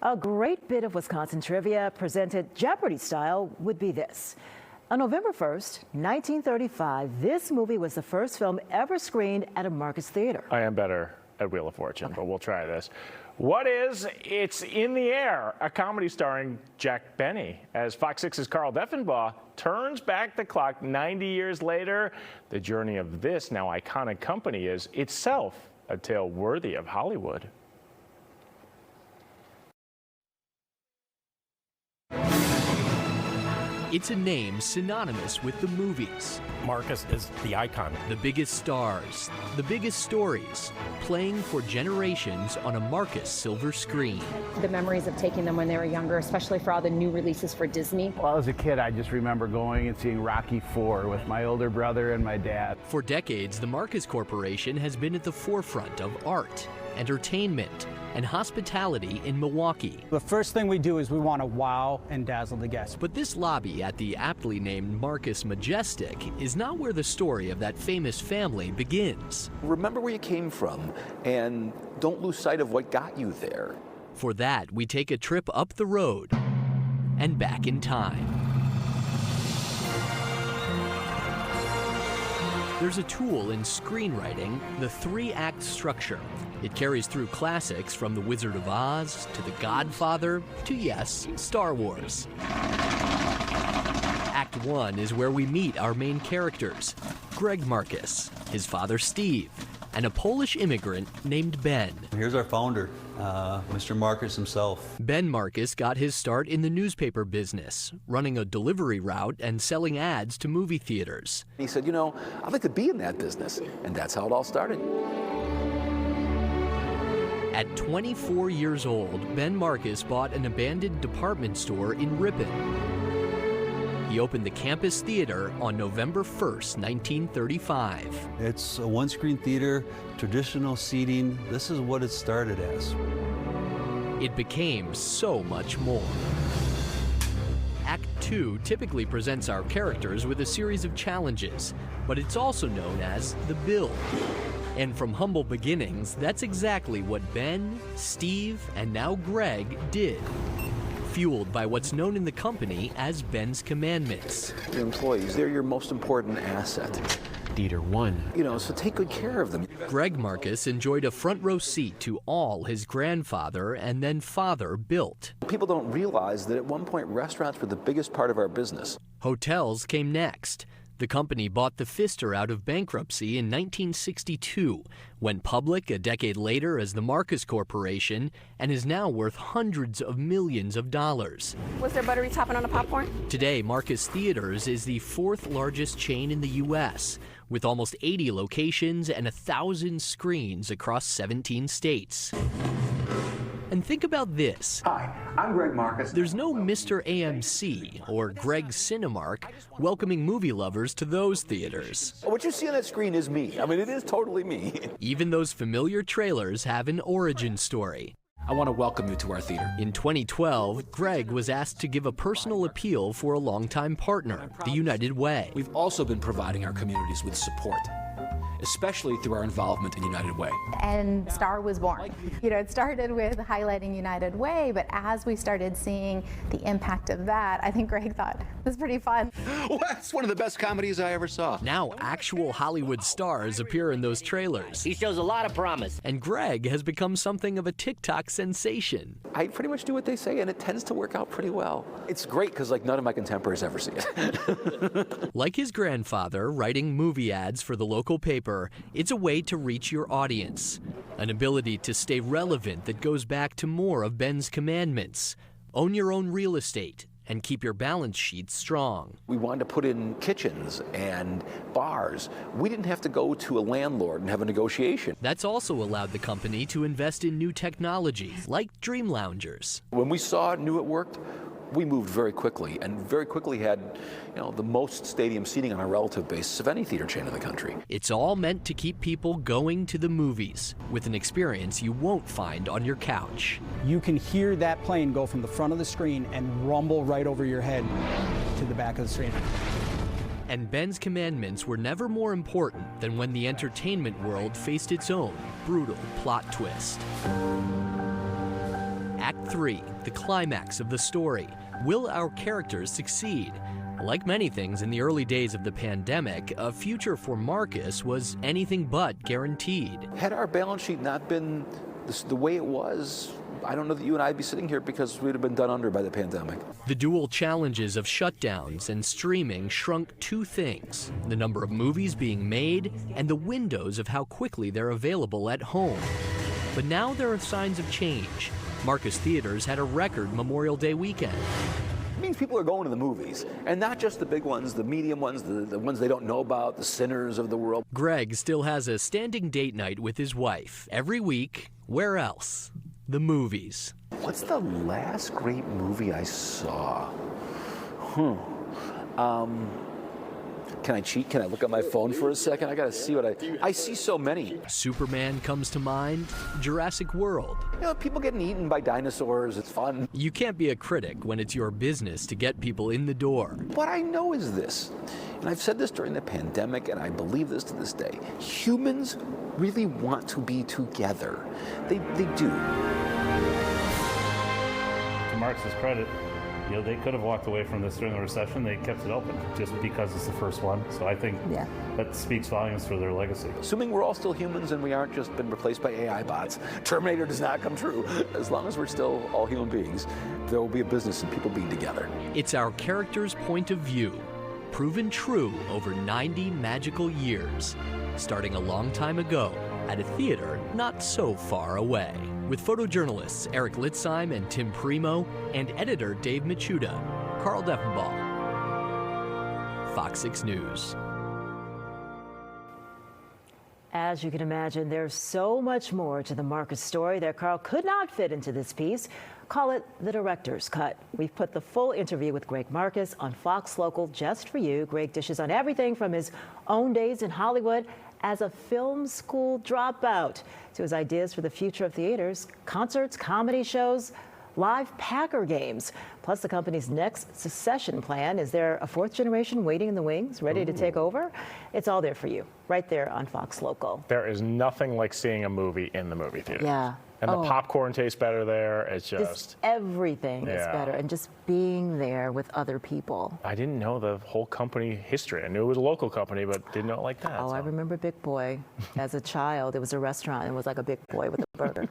A great bit of Wisconsin trivia presented Jeopardy style would be this. On November 1st, 1935, this movie was the first film ever screened at a Marcus Theater. I am better at Wheel of Fortune, but we'll try this. What is It's in the Air, a comedy starring Jack Benny, as Fox 6's Carl Deffenbaugh turns back the clock 90 years later. The journey of this now iconic company is itself a tale worthy of Hollywood. It's a name synonymous with the movies. Marcus is the icon. The biggest stars, the biggest stories, playing for generations on a Marcus silver screen. The memories of taking them when they were younger, especially for all the new releases for Disney. Well, as a kid, I just remember going and seeing Rocky IV with my older brother and my dad. For decades, the Marcus Corporation has been at the forefront of art, entertainment, and hospitality in Milwaukee. The first thing we do is we want to wow and dazzle the guests. But this lobby at the aptly named Marcus Majestic is not where the story of that famous family begins. Remember where you came from and don't lose sight of what got you there. For that, we take a trip up the road and back in time. There's a tool in screenwriting, the 3-act structure. It carries through classics from The Wizard of Oz to The Godfather to, yes, Star Wars. Act 1 is where we meet our main characters, Greg Marcus, his father Steve, and a Polish immigrant named Ben. Here's our founder, Mr. Marcus himself. Ben Marcus got his start in the newspaper business, running a delivery route and selling ads to movie theaters. He said, you know, I'd like to be in that business, and that's how it all started. At 24 years old, Ben Marcus bought an abandoned department store in Ripon. He opened the Campus Theater on November 1st, 1935. It's a one-screen theater, traditional seating. This is what it started as. It became so much more. Act 2 typically presents our characters with a series of challenges, but it's also known as the build. And from humble beginnings, that's exactly what Ben, Steve, and now Greg did. Fueled by what's known in the company as Ben's Commandments. Your employees, they're your most important asset. Dieter won. You know, so take good care of them. Greg Marcus enjoyed a front row seat to all his grandfather and then father built. People don't realize that at one point restaurants were the biggest part of our business. Hotels came next. The company bought the Pfister out of bankruptcy in 1962, went public a decade later as the Marcus Corporation, and is now worth hundreds of millions of dollars. Was there buttery topping on the popcorn? Today, Marcus Theaters is the 4th largest chain in the U.S., with almost 80 locations and 1,000 screens across 17 states. And think about this. Hi, I'm Greg Marcus. There's no Mr. AMC or Greg Cinemark welcoming movie lovers to those theaters. What you see on that screen is me. I mean, it is totally me. Even those familiar trailers have an origin story. I want to welcome you to our theater. In 2012, Greg was asked to give a personal appeal for a longtime partner, the United Way. We've also been providing our communities with support, especially through our involvement in United Way. And Star was born. You know, it started with highlighting United Way, but as we started seeing the impact of that, I think Greg thought, this is pretty fun. Well, that's one of the best comedies I ever saw. Now actual Hollywood stars appear in those trailers. He shows a lot of promise. And Greg has become something of a TikTok sensation. I pretty much do what they say, and it tends to work out pretty well. It's great because, like, none of my contemporaries ever see it. Like his grandfather, writing movie ads for the local paper, it's a way to reach your audience. An ability to stay relevant that goes back to more of Ben's commandments. Own your own real estate and keep your balance sheet strong. We wanted to put in kitchens and bars. We didn't have to go to a landlord and have a negotiation. That's also allowed the company to invest in new technology, like Dream Loungers. When we knew it worked, we moved very quickly, and very quickly had, you know, the most stadium seating on a relative basis of any theater chain in the country. It's all meant to keep people going to the movies with an experience you won't find on your couch. You can hear that plane go from the front of the screen and rumble right over your head to the back of the screen. And Ben's Commandments were never more important than when the entertainment world faced its own brutal plot twist. Act 3, the climax of the story. Will our characters succeed? Like many things in the early days of the pandemic, a future for Marcus was anything but guaranteed. Had our balance sheet not been the way it was, I don't know that you and I'd be sitting here because we'd have been done under by the pandemic. The dual challenges of shutdowns and streaming shrunk two things: the number of movies being made and the windows of how quickly they're available at home. But now there are signs of change. Marcus Theaters had a record Memorial Day weekend. It means people are going to the movies, and not just the big ones, the medium ones, the ones they don't know about, the sinners of the world. Greg still has a standing date night with his wife. Every week, where else? The movies. What's the last great movie I saw? Can I cheat? Can I look at my phone for a second? I gotta see what I see so many. Superman comes to mind, Jurassic World. You know, people getting eaten by dinosaurs, it's fun. You can't be a critic when it's your business to get people in the door. What I know is this, and I've said this during the pandemic, and I believe this to this day, humans really want to be together. They do. To Marx's credit, you know, they could have walked away from this during the recession. They kept it open just because it's the first one. So I think that speaks volumes for their legacy. Assuming we're all still humans and we aren't just been replaced by AI bots, Terminator does not come true. As long as we're still all human beings, there will be a business in people being together. It's our character's point of view, proven true over 90 magical years, starting a long time ago at a theater not so far away. With photojournalists Eric Litzheim and Tim Primo, and editor Dave Michuda, Carl Deffenbaugh, Fox 6 News. As you can imagine, there's so much more to the Marcus story that Carl could not fit into this piece. Call it the director's cut. We've put the full interview with Greg Marcus on Fox Local just for you. Greg dishes on everything from his own days in Hollywood as a film school dropout to his ideas for the future of theaters, concerts, comedy shows, live Packer games, plus the company's next succession plan. Is there a fourth generation waiting in the wings, ready to take over? It's all there for you, right there on Fox Local. There is nothing like seeing a movie in the movie theater. Yeah. And the popcorn tastes better there. It's just everything is better, and just being there with other people. I didn't know the whole company history. I knew it was a local company, but didn't know it like that. Oh, so. I remember Big Boy as a child. It was a restaurant, and it was like a Big Boy with a burger.